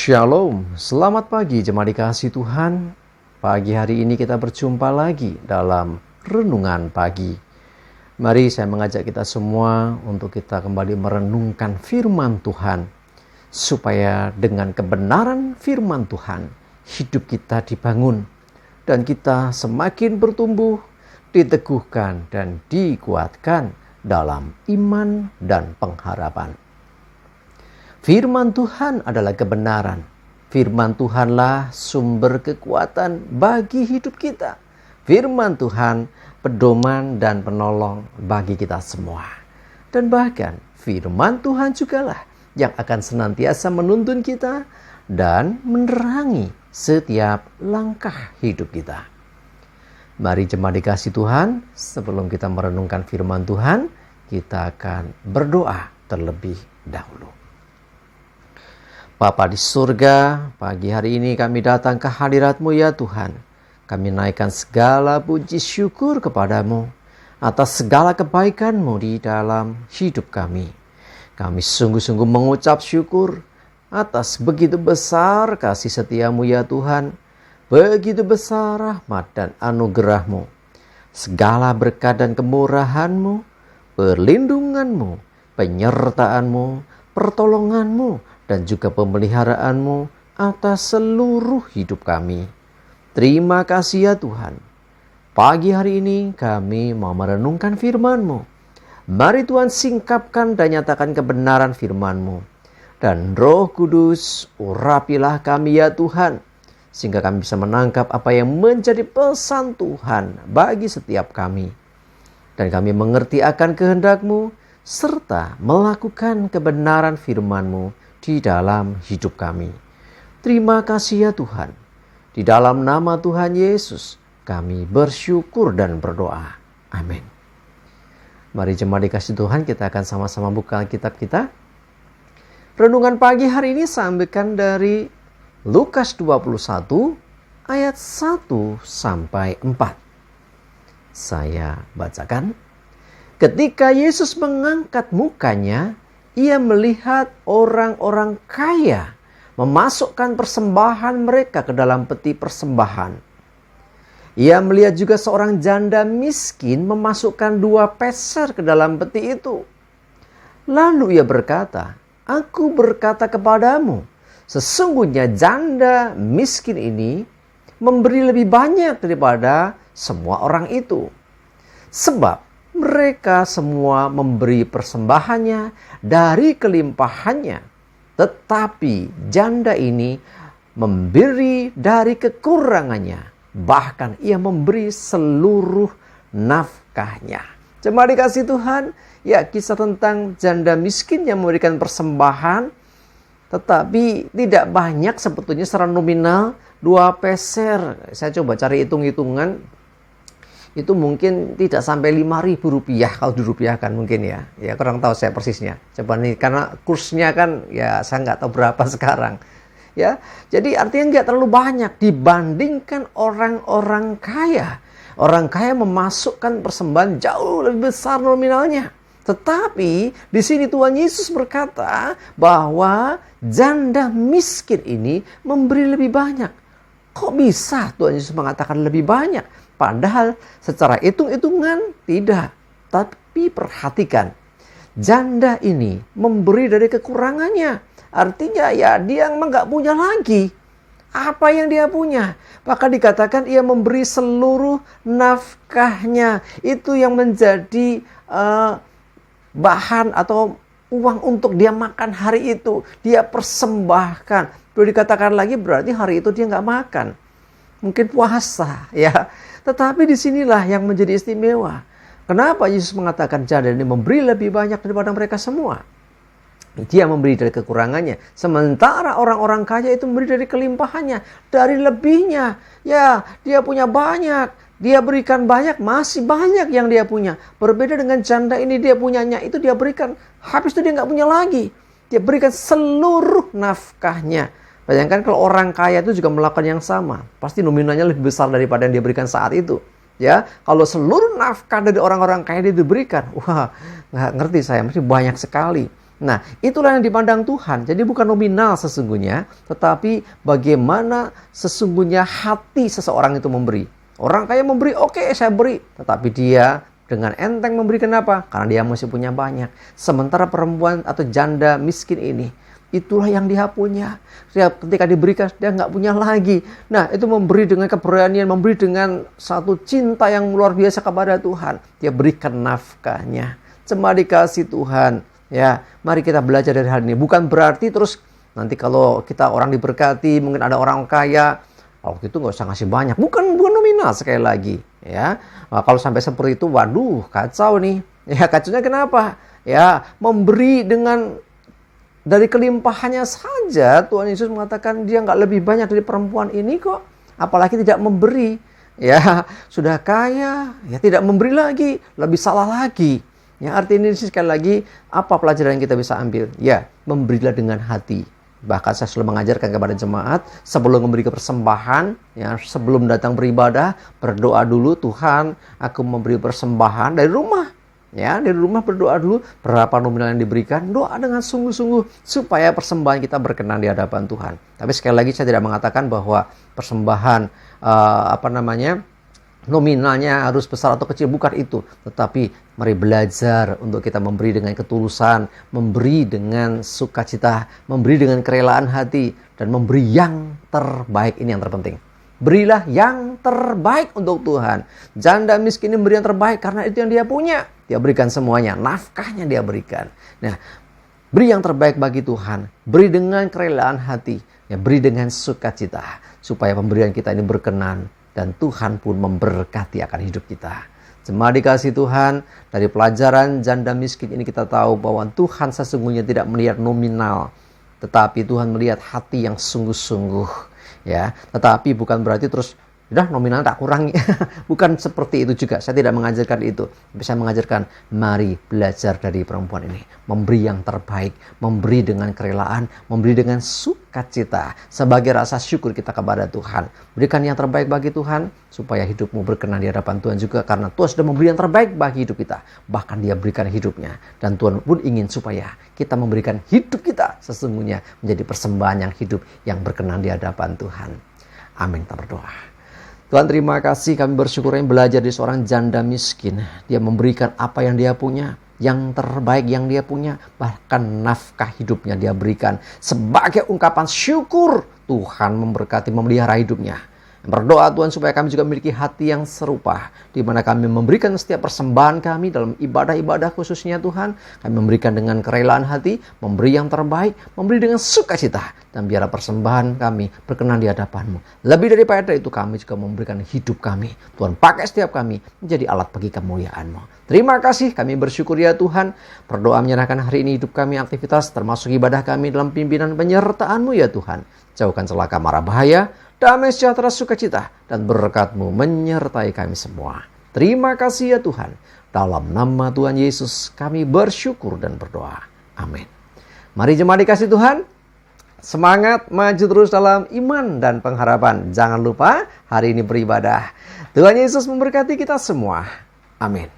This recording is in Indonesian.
Shalom, selamat pagi jemaat dikasihi Tuhan. Pagi hari ini kita berjumpa lagi dalam Renungan Pagi. Mari saya mengajak kita semua untuk kita kembali merenungkan firman Tuhan, supaya dengan kebenaran firman Tuhan, hidup kita dibangun dan kita semakin bertumbuh, diteguhkan dan dikuatkan dalam iman dan pengharapan. Firman Tuhan adalah kebenaran. Firman Tuhanlah sumber kekuatan bagi hidup kita. Firman Tuhan pedoman dan penolong bagi kita semua. Dan bahkan firman Tuhan jugalah yang akan senantiasa menuntun kita dan menerangi setiap langkah hidup kita. Mari jemaat dikasihi Tuhan, sebelum kita merenungkan firman Tuhan, kita akan berdoa terlebih dahulu. Bapa di surga, pagi hari ini kami datang ke hadirat-Mu ya Tuhan. Kami naikkan segala puji syukur kepadamu atas segala kebaikan-Mu di dalam hidup kami. Kami sungguh-sungguh mengucap syukur atas begitu besar kasih setia-Mu ya Tuhan. Begitu besar rahmat dan anugerah-Mu. Segala berkat dan kemurahan-Mu, perlindungan-Mu, penyertaan-Mu, pertolongan-Mu, dan juga pemeliharaan-Mu atas seluruh hidup kami. Terima kasih ya Tuhan. Pagi hari ini kami mau merenungkan firman-Mu. Mari Tuhan singkapkan dan nyatakan kebenaran firman-Mu. Dan Roh Kudus urapilah kami ya Tuhan, sehingga kami bisa menangkap apa yang menjadi pesan Tuhan bagi setiap kami. Dan kami mengerti akan kehendak-Mu, serta melakukan kebenaran firman-Mu di dalam hidup kami. Terima kasih ya Tuhan. Di dalam nama Tuhan Yesus kami bersyukur dan berdoa. Amin. Mari jemaat dikasihi Tuhan, kita akan sama-sama buka kitab kita. Renungan pagi hari ini sampaikan dari Lukas 21 ayat 1 sampai 4. Saya bacakan. Ketika Yesus mengangkat mukanya, Ia melihat orang-orang kaya memasukkan persembahan mereka ke dalam peti persembahan. Ia melihat juga seorang janda miskin memasukkan 2 peser ke dalam peti itu. Lalu ia berkata, "Aku berkata kepadamu, sesungguhnya janda miskin ini memberi lebih banyak daripada semua orang itu. Sebab mereka semua memberi persembahannya dari kelimpahannya, tetapi janda ini memberi dari kekurangannya, bahkan ia memberi seluruh nafkahnya." Jemaat dikasihi Tuhan, ya, kisah tentang janda miskin yang memberikan persembahan, tetapi tidak banyak sebetulnya secara nominal, 2 peser. Saya coba cari hitung-hitungan. Itu mungkin tidak sampai Rp5.000 kalau dirupiahkan mungkin ya. Ya kurang tahu saya persisnya. Coba nih, karena kursnya kan ya saya nggak tahu berapa sekarang. Ya, jadi artinya nggak terlalu banyak dibandingkan orang-orang kaya. Orang kaya memasukkan persembahan jauh lebih besar nominalnya. Tetapi di sini Tuhan Yesus berkata bahwa janda miskin ini memberi lebih banyak. Kok bisa Tuhan Yesus mengatakan lebih banyak? Padahal secara hitung-hitungan tidak. Tapi perhatikan, janda ini memberi dari kekurangannya. Artinya ya dia memang nggak punya lagi apa yang dia punya. Maka dikatakan ia memberi seluruh nafkahnya. Itu yang menjadi bahan atau uang untuk dia makan hari itu. Dia persembahkan. Perlu dikatakan lagi berarti hari itu dia nggak makan. Mungkin puasa ya. Tetapi disinilah yang menjadi istimewa. Kenapa Yesus mengatakan janda ini memberi lebih banyak daripada mereka semua? Dia memberi dari kekurangannya. Sementara orang-orang kaya itu memberi dari kelimpahannya. Dari lebihnya. Ya, dia punya banyak. Dia berikan banyak, masih banyak yang dia punya. Berbeda dengan janda ini, dia punyanya itu dia berikan. Habis itu dia nggak punya lagi. Dia berikan seluruh nafkahnya. Bayangkan kalau orang kaya itu juga melakukan yang sama. Pasti nominalnya lebih besar daripada yang dia berikan saat itu. Ya, kalau seluruh nafkah dari orang-orang kaya dia diberikan, wah, nggak ngerti saya, mesti banyak sekali. Nah, itulah yang dipandang Tuhan. Jadi bukan nominal sesungguhnya, tetapi bagaimana sesungguhnya hati seseorang itu memberi. Orang kaya memberi, oke, saya beri. Tetapi dia dengan enteng memberi, kenapa? Karena dia masih punya banyak. Sementara perempuan atau janda miskin ini, itulah yang dia punya. Ketika diberikan, dia nggak punya lagi. Nah, itu memberi dengan keberanian, memberi dengan satu cinta yang luar biasa kepada Tuhan. Dia berikan nafkahnya. Jemaat dikasih Tuhan. Ya, mari kita belajar dari hal ini. Bukan berarti terus nanti kalau kita orang diberkati, mungkin ada orang kaya, waktu itu nggak usah ngasih banyak. Bukan nominal sekali lagi. Ya, nah, kalau sampai seperti itu, waduh, kacau nih. Ya, kacaunya kenapa? Ya, memberi dengan dari kelimpahannya saja, Tuhan Yesus mengatakan dia nggak lebih banyak dari perempuan ini kok. Apalagi tidak memberi. Ya, sudah kaya, ya tidak memberi lagi, lebih salah lagi. Ya, artinya ini sekali lagi, apa pelajaran yang kita bisa ambil? Ya, memberilah dengan hati. Bahkan saya selalu mengajarkan kepada jemaat, sebelum memberi persembahan, ya, sebelum datang beribadah, berdoa dulu, Tuhan, aku memberi persembahan dari rumah. Ya, dari rumah berdoa dulu, berapa nominal yang diberikan, doa dengan sungguh-sungguh, supaya persembahan kita berkenan di hadapan Tuhan. Tapi sekali lagi saya tidak mengatakan bahwa persembahan, nominalnya harus besar atau kecil, bukan itu. Tetapi mari belajar untuk kita memberi dengan ketulusan, memberi dengan sukacita, memberi dengan kerelaan hati, dan memberi yang terbaik. Ini yang terpenting. Berilah yang terbaik untuk Tuhan. Janda miskin ini beri yang terbaik karena itu yang dia punya. Dia berikan semuanya, nafkahnya dia berikan. Nah, beri yang terbaik bagi Tuhan. Beri dengan kerelaan hati, ya, beri dengan sukacita, supaya pemberian kita ini berkenan. Dan Tuhan pun memberkati akan hidup kita. Jemaat dikasih Tuhan, dari pelajaran janda miskin ini kita tahu bahwa Tuhan sesungguhnya tidak melihat nominal, tetapi Tuhan melihat hati yang sungguh-sungguh. Ya, tetapi bukan berarti terus udah nominal tak kurangi. Bukan seperti itu juga. Saya tidak mengajarkan itu. Tapi saya mengajarkan, mari belajar dari perempuan ini. Memberi yang terbaik. Memberi dengan kerelaan. Memberi dengan sukacita. Sebagai rasa syukur kita kepada Tuhan. Berikan yang terbaik bagi Tuhan. Supaya hidupmu berkenan di hadapan Tuhan juga. Karena Tuhan sudah memberi yang terbaik bagi hidup kita. Bahkan dia berikan hidupnya. Dan Tuhan pun ingin supaya kita memberikan hidup kita sesungguhnya menjadi persembahan yang hidup. Yang berkenan di hadapan Tuhan. Amin. Kita berdoa. Tuhan, terima kasih, kami bersyukur yang belajar dari seorang janda miskin. Dia memberikan apa yang dia punya, yang terbaik yang dia punya, bahkan nafkah hidupnya dia berikan sebagai ungkapan syukur. Tuhan memberkati, memelihara hidupnya. Berdoa Tuhan supaya kami juga memiliki hati yang serupa, di mana kami memberikan setiap persembahan kami dalam ibadah-ibadah khususnya Tuhan. Kami memberikan dengan kerelaan hati, memberi yang terbaik, memberi dengan sukacita. Dan biarlah persembahan kami berkenan di hadapan-Mu. Lebih daripada itu, kami juga memberikan hidup kami. Tuhan, pakai setiap kami menjadi alat bagi kemuliaan-Mu. Terima kasih, kami bersyukur ya Tuhan. Berdoa menyerahkan hari ini hidup kami, aktivitas termasuk ibadah kami dalam pimpinan penyertaan-Mu ya Tuhan. Jauhkan celaka mara bahaya, damai sejahtera sukacita dan berkat-Mu menyertai kami semua. Terima kasih ya Tuhan. Dalam nama Tuhan Yesus kami bersyukur dan berdoa. Amin. Mari jemaat dikasih Tuhan, semangat maju terus dalam iman dan pengharapan. Jangan lupa hari ini beribadah. Tuhan Yesus memberkati kita semua. Amin.